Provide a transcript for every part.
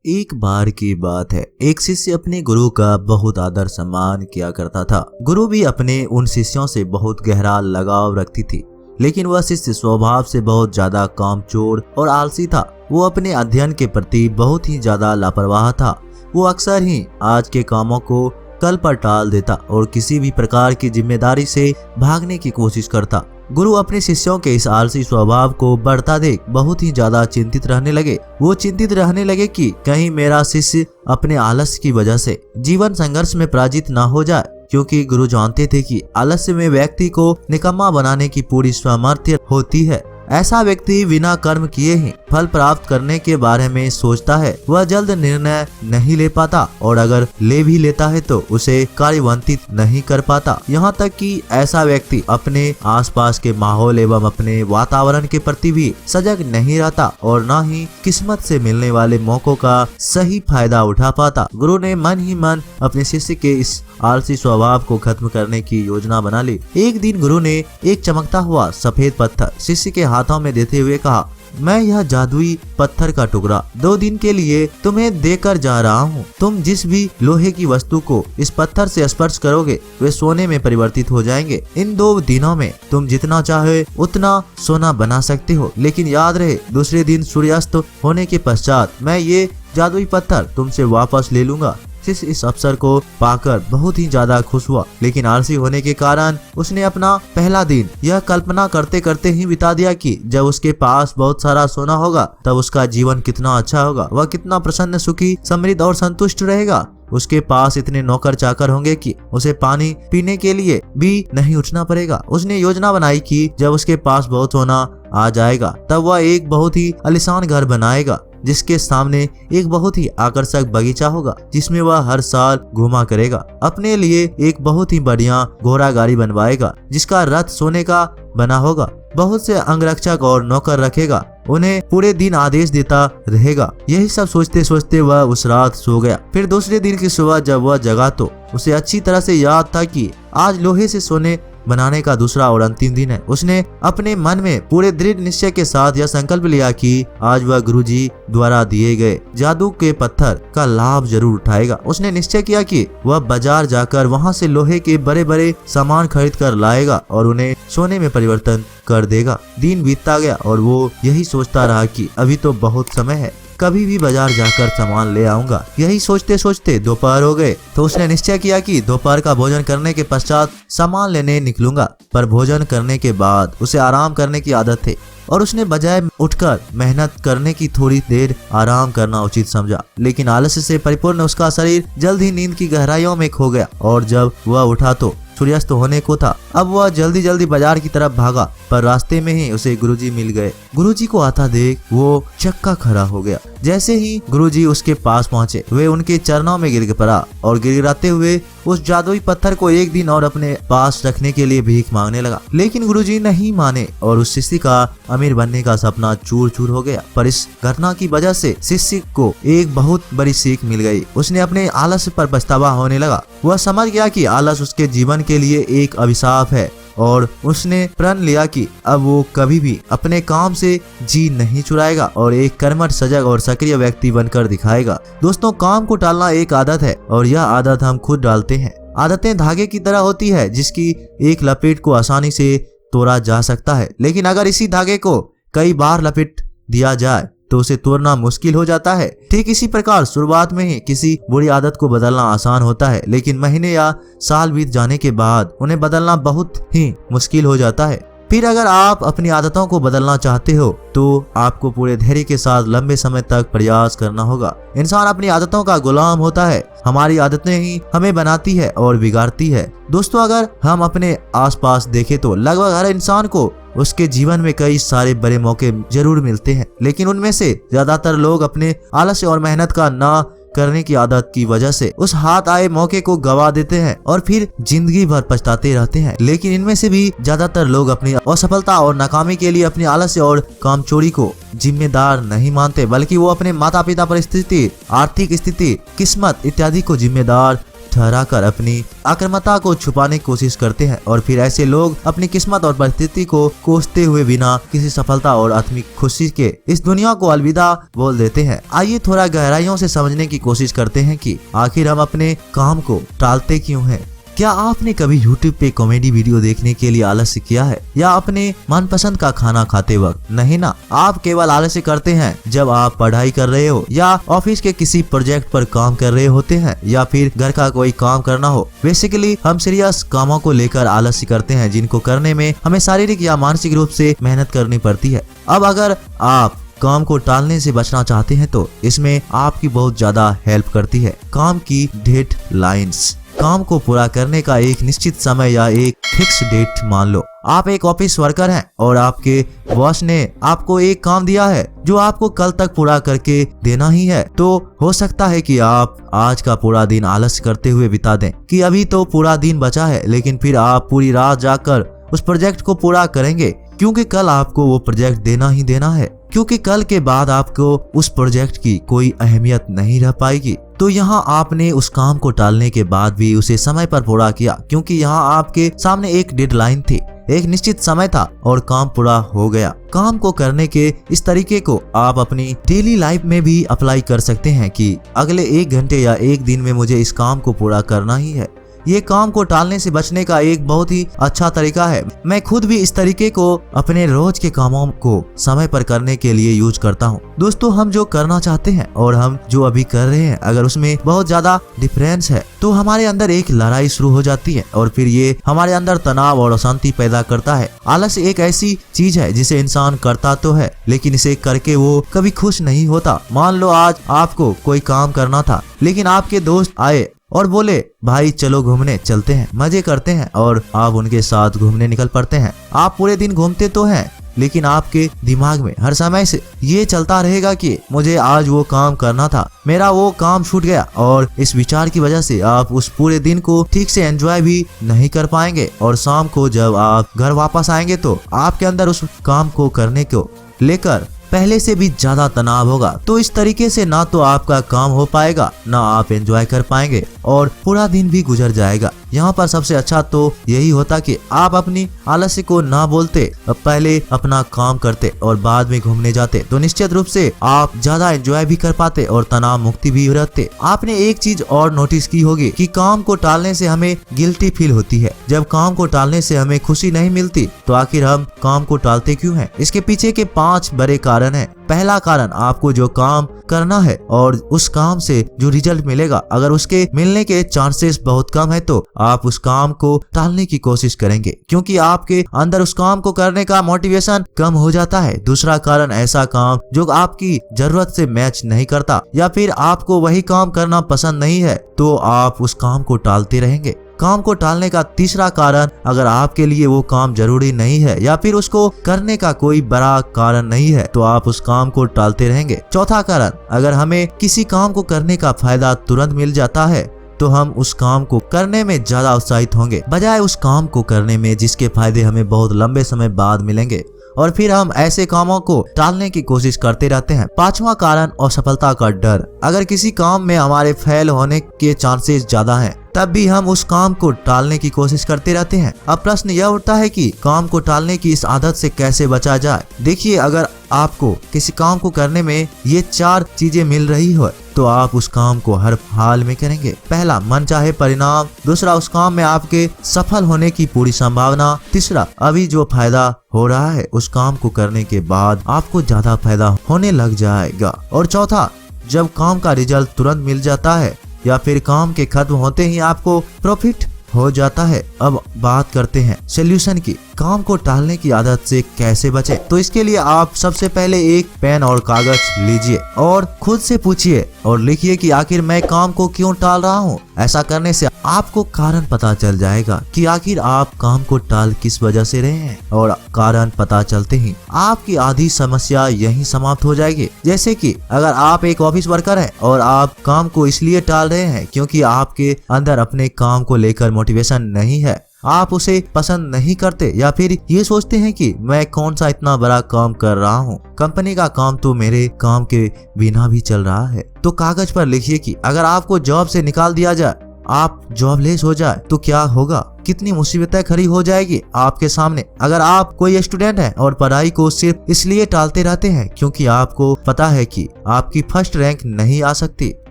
एक बार की बात है, एक शिष्य अपने गुरु का बहुत आदर सम्मान किया करता था। गुरु भी अपने उन शिष्यों से बहुत गहरा लगाव रखती थी, लेकिन वह शिष्य स्वभाव से बहुत ज्यादा कामचोर और आलसी था। वो अपने अध्ययन के प्रति बहुत ही ज्यादा लापरवाह था। वो अक्सर ही आज के कामों को कल पर टाल देता और किसी भी प्रकार की जिम्मेदारी से भागने की कोशिश करता। गुरु अपने शिष्यों के इस आलसी स्वभाव को बढ़ता देख बहुत ही ज्यादा चिंतित रहने लगे। वो चिंतित रहने लगे कि कहीं मेरा शिष्य अपने आलस्य की वजह से जीवन संघर्ष में पराजित ना हो जाए, क्योंकि गुरु जानते थे कि आलस्य में व्यक्ति को निकम्मा बनाने की पूरी सामर्थ्य होती है। ऐसा व्यक्ति बिना कर्म किए ही फल प्राप्त करने के बारे में सोचता है। वह जल्द निर्णय नहीं ले पाता और अगर ले भी लेता है तो उसे कार्यान्वित नहीं कर पाता। यहाँ तक कि ऐसा व्यक्ति अपने आसपास के माहौल एवं अपने वातावरण के प्रति भी सजग नहीं रहता और न ही किस्मत से मिलने वाले मौकों का सही फायदा उठा पाता। गुरु ने मन ही मन अपने शिष्य के इस आलसी स्वभाव को खत्म करने की योजना बना ली। एक दिन गुरु ने एक चमकता हुआ सफेद पत्थर शिष्य के हाथों में देते हुए कहा, मैं यह जादुई पत्थर का टुकड़ा 2 दिन के लिए तुम्हें देकर जा रहा हूँ। तुम जिस भी लोहे की वस्तु को इस पत्थर से स्पर्श करोगे वे सोने में परिवर्तित हो जाएंगे। इन 2 दिनों में तुम जितना चाहे उतना सोना बना सकते हो, लेकिन याद रहे दूसरे दिन सूर्यास्त होने के पश्चात मैं ये जादुई पत्थर तुमसे वापस ले लूंगा। शिष्य इस अवसर को पाकर बहुत ही ज्यादा खुश हुआ, लेकिन आलसी होने के कारण उसने अपना पहला दिन यह कल्पना करते करते ही बिता दिया कि जब उसके पास बहुत सारा सोना होगा तब उसका जीवन कितना अच्छा होगा। वह कितना प्रसन्न, सुखी, समृद्ध और संतुष्ट रहेगा। उसके पास इतने नौकर चाकर होंगे कि उसे पानी पीने के लिए भी नहीं उठना पड़ेगा। उसने योजना बनाई कि जब उसके पास बहुत सोना आ जाएगा तब वह एक बहुत ही आलीशान घर बनाएगा, जिसके सामने एक बहुत ही आकर्षक बगीचा होगा जिसमें वह हर साल घूमा करेगा। अपने लिए एक बहुत ही बढ़िया घोड़ा गाड़ी बनवाएगा जिसका रथ सोने का बना होगा। बहुत से अंगरक्षक और नौकर रखेगा, उन्हें पूरे दिन आदेश देता रहेगा। यही सब सोचते सोचते वह उस रात सो गया। फिर दूसरे दिन की सुबह जब वह जगा तो उसे अच्छी तरह से याद था कि आज लोहे से सोने बनाने का दूसरा और अंतिम दिन है। उसने अपने मन में पूरे दृढ़ निश्चय के साथ यह संकल्प लिया कि आज वह गुरुजी द्वारा दिए गए जादू के पत्थर का लाभ जरूर उठाएगा। उसने निश्चय किया कि वह बाजार जाकर वहां से लोहे के बड़े बड़े सामान खरीद कर लाएगा और उन्हें सोने में परिवर्तन कर देगा। दिन बीतता गया और वो यही सोचता रहा कि अभी तो बहुत समय है, कभी भी बाजार जाकर सामान ले आऊंगा। यही सोचते सोचते दोपहर हो गए तो उसने निश्चय किया कि दोपहर का भोजन करने के पश्चात सामान लेने निकलूंगा। पर भोजन करने के बाद उसे आराम करने की आदत थी और उसने बजाय उठकर मेहनत करने की थोड़ी देर आराम करना उचित समझा, लेकिन आलस्य से परिपूर्ण उसका शरीर जल्द ही नींद की गहराइयों में खो गया और जब वह उठा तो सूर्यास्त होने को था। अब वह जल्दी जल्दी बाजार की तरफ भागा, पर रास्ते में ही उसे गुरुजी मिल गए। गुरुजी को आता देख वो चक्का खड़ा हो गया। जैसे ही गुरुजी उसके पास पहुंचे वे उनके चरणों में गिर पड़ा और गिड़गिड़ाते हुए उस जादुई पत्थर को एक दिन और अपने पास रखने के लिए भीख मांगने लगा। लेकिन गुरुजी नहीं माने और उस शिष्य का अमीर बनने का सपना चूर चूर हो गया। पर इस घटना की वजह से शिष्य को एक बहुत बड़ी सीख मिल गई। उसने अपने आलस्य पर पछतावा होने लगा। वह समझ गया कि आलस उसके जीवन के लिए एक अभिशाप है और उसने प्रण लिया कि अब वो कभी भी अपने काम से जी नहीं चुराएगा और एक कर्मठ, सजग और सक्रिय व्यक्ति बनकर दिखाएगा। दोस्तों, काम को टालना एक आदत है और यह आदत हम खुद डालते हैं। आदतें धागे की तरह होती है जिसकी एक लपेट को आसानी से तोड़ा जा सकता है, लेकिन अगर इसी धागे को कई बार लपेट दिया जाए तो उसे तोड़ना मुश्किल हो जाता है। ठीक इसी प्रकार शुरुआत में ही किसी बुरी आदत को बदलना आसान होता है, लेकिन महीने या साल बीत जाने के बाद उन्हें बदलना बहुत ही मुश्किल हो जाता है। फिर अगर आप अपनी आदतों को बदलना चाहते हो तो आपको पूरे धैर्य के साथ लंबे समय तक प्रयास करना होगा। इंसान अपनी आदतों का गुलाम होता है। हमारी आदतें ही हमें बनाती है और बिगाड़ती है। दोस्तों, अगर हम अपने आसपास देखें तो लगभग हर इंसान को उसके जीवन में कई सारे बड़े मौके जरूर मिलते हैं, लेकिन उनमें से ज्यादातर लोग अपने आलस्य और मेहनत का ना करने की आदत की वजह से उस हाथ आए मौके को गवा देते हैं और फिर जिंदगी भर पछताते रहते हैं। लेकिन इनमें से भी ज्यादातर लोग अपनी असफलता और नाकामी के लिए अपनी आलस्य और कामचोरी को जिम्मेदार नहीं मानते, बल्कि वो अपने माता पिता परिस्थिति, आर्थिक स्थिति, किस्मत इत्यादि को जिम्मेदार ठहराकर अपनी आक्रामकता को छुपाने की कोशिश करते हैं और फिर ऐसे लोग अपनी किस्मत और परिस्थिति को कोसते हुए बिना किसी सफलता और आत्मिक खुशी के इस दुनिया को अलविदा बोल देते हैं। आइए थोड़ा गहराइयों से समझने की कोशिश करते हैं कि आखिर हम अपने काम को टालते क्यों हैं। क्या आपने कभी YouTube पे कॉमेडी वीडियो देखने के लिए आलस्य किया है या अपने मनपसंद का खाना खाते वक्त? नहीं ना, आप केवल आलस्य करते हैं जब आप पढ़ाई कर रहे हो या ऑफिस के किसी प्रोजेक्ट पर काम कर रहे होते हैं या फिर घर का कोई काम करना हो। बेसिकली हम सीरियस कामों को लेकर आलस्य करते हैं जिनको करने में हमें शारीरिक या मानसिक रूप से मेहनत करनी पड़ती है। अब अगर आप काम को टालने से बचना चाहते हैं तो इसमें आपकी बहुत ज्यादा हेल्प करती है काम की डेडलाइंस। काम को पूरा करने का एक निश्चित समय या एक फिक्स डेट मान लो। आप एक ऑफिस वर्कर हैं और आपके बॉस ने आपको एक काम दिया है जो आपको कल तक पूरा करके देना ही है। तो हो सकता है कि आप आज का पूरा दिन आलस्य करते हुए बिता दें कि अभी तो पूरा दिन बचा है, लेकिन फिर आप पूरी रात जाकर उस प्रोजेक्ट को पूरा करेंगे क्योंकि कल आपको वो प्रोजेक्ट देना ही देना है, क्योंकि कल के बाद आपको उस प्रोजेक्ट की कोई अहमियत नहीं रह पाएगी। तो यहाँ आपने उस काम को टालने के बाद भी उसे समय पर पूरा किया क्योंकि यहाँ आपके सामने एक डेडलाइन थी, एक निश्चित समय था और काम पूरा हो गया। काम को करने के इस तरीके को आप अपनी डेली लाइफ में भी अप्लाई कर सकते हैं कि अगले 1 घंटे या 1 दिन में मुझे इस काम को पूरा करना ही है। ये काम को टालने से बचने का एक बहुत ही अच्छा तरीका है। मैं खुद भी इस तरीके को अपने रोज के कामों को समय पर करने के लिए यूज करता हूँ। दोस्तों, हम जो करना चाहते हैं और हम जो अभी कर रहे हैं, अगर उसमें बहुत ज्यादा डिफरेंस है तो हमारे अंदर एक लड़ाई शुरू हो जाती है और फिर ये हमारे अंदर तनाव और अशांति पैदा करता है। आलस्य एक ऐसी चीज है जिसे इंसान करता तो है लेकिन इसे करके वो कभी खुश नहीं होता। मान लो आज आपको कोई काम करना था लेकिन आपके दोस्त आए और बोले भाई चलो घूमने चलते हैं, मजे करते हैं, और आप उनके साथ घूमने निकल पड़ते हैं। आप पूरे दिन घूमते तो हैं लेकिन आपके दिमाग में हर समय से ये चलता रहेगा कि मुझे आज वो काम करना था, मेरा वो काम छूट गया, और इस विचार की वजह से आप उस पूरे दिन को ठीक से एंजॉय भी नहीं कर पाएंगे और शाम को जब आप घर वापस आएंगे तो आपके अंदर उस काम को करने को लेकर पहले से भी ज्यादा तनाव होगा। तो इस तरीके से ना तो आपका काम हो पाएगा, ना आप एंजॉय कर पाएंगे और पूरा दिन भी गुजर जाएगा। यहाँ पर सबसे अच्छा तो यही होता कि आप अपनी आलस्य को ना बोलते, पहले अपना काम करते और बाद में घूमने जाते, तो निश्चित रूप से आप ज्यादा एंजॉय भी कर पाते और तनाव मुक्ति भी रहते। आपने एक चीज और नोटिस की होगी कि काम को टालने से हमें गिल्टी फील होती है। जब काम को टालने से हमें खुशी नहीं मिलती तो आखिर हम काम को टालते क्यों हैं? इसके पीछे के 5 बड़े कारण हैं। पहला कारण, आपको जो काम करना है और उस काम से जो रिजल्ट मिलेगा, अगर उसके मिलने के चांसेस बहुत कम है तो आप उस काम को टालने की कोशिश करेंगे क्योंकि आपके अंदर उस काम को करने का मोटिवेशन कम हो जाता है। दूसरा कारण, ऐसा काम जो आपकी जरूरत से मैच नहीं करता या फिर आपको वही काम करना पसंद नहीं है तो आप उस काम को टालते रहेंगे। काम को टालने का तीसरा कारण, अगर आपके लिए वो काम जरूरी नहीं है या फिर उसको करने का कोई बड़ा कारण नहीं है तो आप उस काम को टालते रहेंगे। चौथा कारण, अगर हमें किसी काम को करने का फायदा तुरंत मिल जाता है तो हम उस काम को करने में ज्यादा उत्साहित होंगे बजाय उस काम को करने में जिसके फायदे हमें बहुत लंबे समय बाद मिलेंगे, और फिर हम ऐसे कामों को टालने की कोशिश करते रहते हैं। 5वां कारण, असफलता का डर। अगर किसी काम में हमारे फेल होने के चांसेस ज्यादा हैं तब भी हम उस काम को टालने की कोशिश करते रहते हैं। अब प्रश्न यह उठता है कि काम को टालने की इस आदत से कैसे बचा जाए। देखिए, अगर आपको किसी काम को करने में ये 4 चीजें मिल रही हो तो आप उस काम को हर हाल में करेंगे। पहला, मनचाहे परिणाम। दूसरा, उस काम में आपके सफल होने की पूरी संभावना। तीसरा, अभी जो फायदा हो रहा है उस काम को करने के बाद आपको ज्यादा फायदा होने लग जाएगा। और चौथा, जब काम का रिजल्ट तुरंत मिल जाता है या फिर काम के खत्म होते ही आपको प्रॉफिट हो जाता है। अब बात करते हैं सॉल्यूशन की। काम को टालने की आदत से कैसे बचें? तो इसके लिए आप सबसे पहले एक पेन और कागज लीजिए और खुद से पूछिए और लिखिए कि आखिर मैं काम को क्यों टाल रहा हूँ। ऐसा करने से आपको कारण पता चल जाएगा कि आखिर आप काम को टाल किस वजह से रहे हैं, और कारण पता चलते ही आपकी आधी समस्या यहीं समाप्त हो जाएगी। जैसे कि अगर आप एक ऑफिस वर्कर हैं और आप काम को इसलिए टाल रहे हैं क्योंकि आपके अंदर अपने काम को लेकर मोटिवेशन नहीं है, आप उसे पसंद नहीं करते या फिर ये सोचते हैं कि मैं कौन सा इतना बड़ा काम कर रहा हूँ, कंपनी का काम तो मेरे काम के बिना भी चल रहा है, तो कागज पर लिखिए कि अगर आपको जॉब से निकाल दिया जाए आप जॉबलेस हो जाए तो क्या होगा, कितनी मुसीबतें खड़ी हो जाएगी आपके सामने। अगर आप कोई स्टूडेंट हैं और पढ़ाई को सिर्फ इसलिए टालते रहते हैं क्योंकि आपको पता है कि आपकी फर्स्ट रैंक नहीं आ सकती,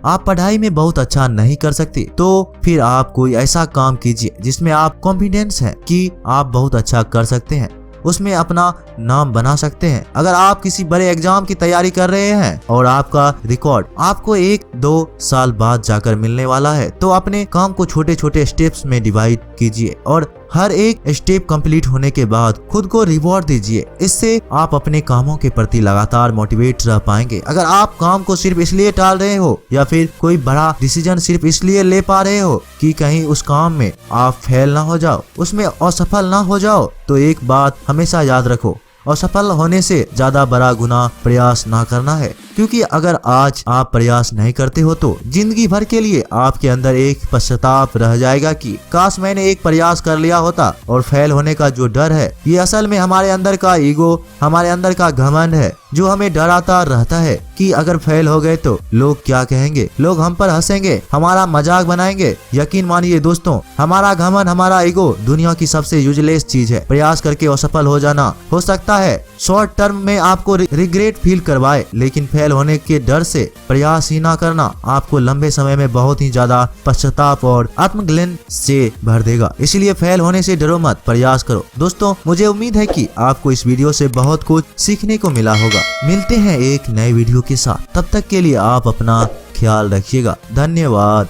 आप पढ़ाई में बहुत अच्छा नहीं कर सकती, तो फिर आप कोई ऐसा काम कीजिए जिसमें आप कॉन्फिडेंस है कि आप बहुत अच्छा कर सकते हैं, उसमें अपना नाम बना सकते हैं। अगर आप किसी बड़े एग्जाम की तैयारी कर रहे हैं और आपका रिकॉर्ड आपको 1-2 साल बाद जाकर मिलने वाला है, तो अपने काम को छोटे छोटे स्टेप्स में डिवाइड कीजिए और हर एक स्टेप कंप्लीट होने के बाद खुद को रिवॉर्ड दीजिए। इससे आप अपने कामों के प्रति लगातार मोटिवेट रह पाएंगे। अगर आप काम को सिर्फ इसलिए टाल रहे हो या फिर कोई बड़ा डिसीजन सिर्फ इसलिए ले पा रहे हो कि कहीं उस काम में आप फेल ना हो जाओ, उसमें असफल ना हो जाओ, तो एक बात हमेशा याद रखो, असफल होने से ज्यादा बड़ा गुनाह प्रयास ना करना है। क्योंकि अगर आज आप प्रयास नहीं करते हो तो जिंदगी भर के लिए आपके अंदर एक पश्चाताप रह जाएगा कि काश मैंने एक प्रयास कर लिया होता। और फेल होने का जो डर है, ये असल में हमारे अंदर का ईगो, हमारे अंदर का घमंड है जो हमें डराता रहता है कि अगर फेल हो गए तो लोग क्या कहेंगे, लोग हम पर हंसेंगे, हमारा मजाक बनाएंगे। यकीन मानिए दोस्तों, हमारा घमंड, हमारा ईगो दुनिया की सबसे यूजलेस चीज है। प्रयास करके असफल हो जाना हो सकता है शॉर्ट टर्म में आपको रिग्रेट फील करवाए, लेकिन फेल होने के डर से प्रयास ही ना करना आपको लंबे समय में बहुत ही ज्यादा पश्चाताप और आत्मग्लानि से भर देगा। इसलिए फेल होने से डरो मत, प्रयास करो। दोस्तों, मुझे उम्मीद है कि आपको इस वीडियो से बहुत कुछ सीखने को मिला होगा। मिलते हैं एक नए वीडियो के साथ, तब तक के लिए आप अपना ख्याल रखिएगा। धन्यवाद।